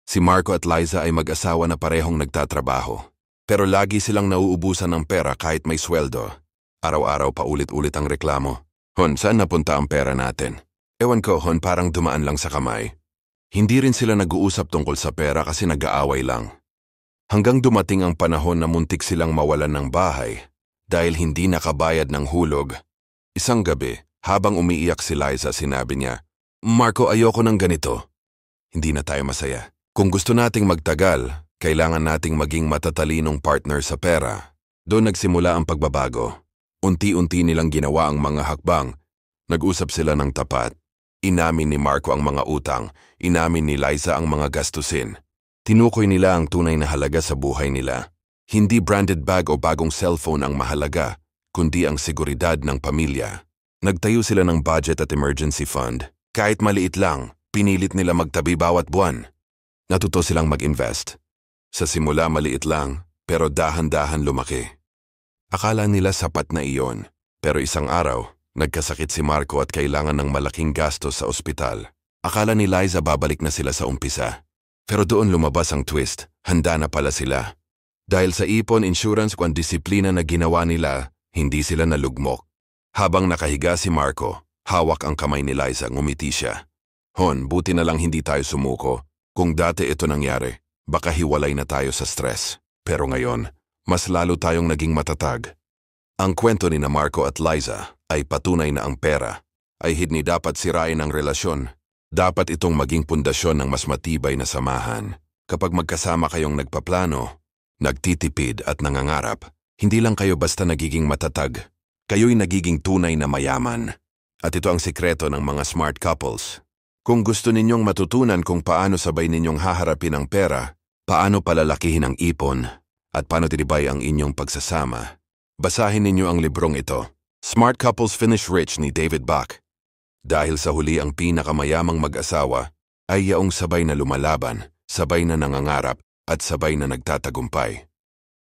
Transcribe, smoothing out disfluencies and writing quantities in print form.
Si Marco at Liza ay mag-asawa na parehong nagtatrabaho. Pero lagi silang nauubusan ng pera kahit may sweldo. Araw-araw pa ulit-ulit ang reklamo. Hon, saan napunta ang pera natin? Ewan ko, Hon, parang dumaan lang sa kamay. Hindi rin sila nag-uusap tungkol sa pera kasi nag-aaway lang. Hanggang dumating ang panahon na muntik silang mawalan ng bahay dahil hindi nakabayad ng hulog. Isang gabi, habang umiiyak si Liza, sinabi niya, "Marco, ayoko ng ganito. Hindi na tayo masaya. Kung gusto nating magtagal, kailangan nating maging matatalinong partner sa pera." Doon nagsimula ang pagbabago. Unti-unti nilang ginawa ang mga hakbang. Nag-usap sila ng tapat. Inamin ni Marco ang mga utang, inamin ni Liza ang mga gastusin. Tinukoy nila ang tunay na halaga sa buhay nila. Hindi branded bag o bagong cellphone ang mahalaga, kundi ang seguridad ng pamilya. Nagtayo sila ng budget at emergency fund. Kahit maliit lang, pinilit nila magtabi bawat buwan. Natuto silang mag-invest. Sa simula maliit lang, pero dahan-dahan lumaki. Akala nila sapat na iyon, pero isang araw, nagkasakit si Marco at kailangan ng malaking gastos sa ospital. Akala ni Liza babalik na sila sa umpisa. Pero doon lumabas ang twist, handa na pala sila. Dahil sa ipon, insurance at disiplina na ginawa nila, hindi sila nalugmok. Habang nakahiga si Marco, hawak ang kamay ni Liza, ngumiti siya. Hon, buti na lang hindi tayo sumuko. Kung dati ito nangyari, baka hiwalay na tayo sa stress. Pero ngayon, mas lalo tayong naging matatag. Ang kwento ni na Marco at Liza ay patunay na ang pera ay hindi dapat sirain ang relasyon. Dapat itong maging pundasyon ng mas matibay na samahan. Kapag magkasama kayong nagpaplano, nagtitipid at nangangarap, hindi lang kayo basta nagiging matatag, kayo'y nagiging tunay na mayaman. At ito ang sikreto ng mga smart couples. Kung gusto ninyong matutunan kung paano sabay ninyong haharapin ang pera, paano palalakihin ang ipon, at paano titibay ang inyong pagsasama, basahin ninyo ang librong ito, Smart Couples Finish Rich ni David Bach. Dahil sa huli ang pinakamayamang mag-asawa ay yaong sabay na lumalaban, sabay na nangangarap at sabay na nagtatagumpay.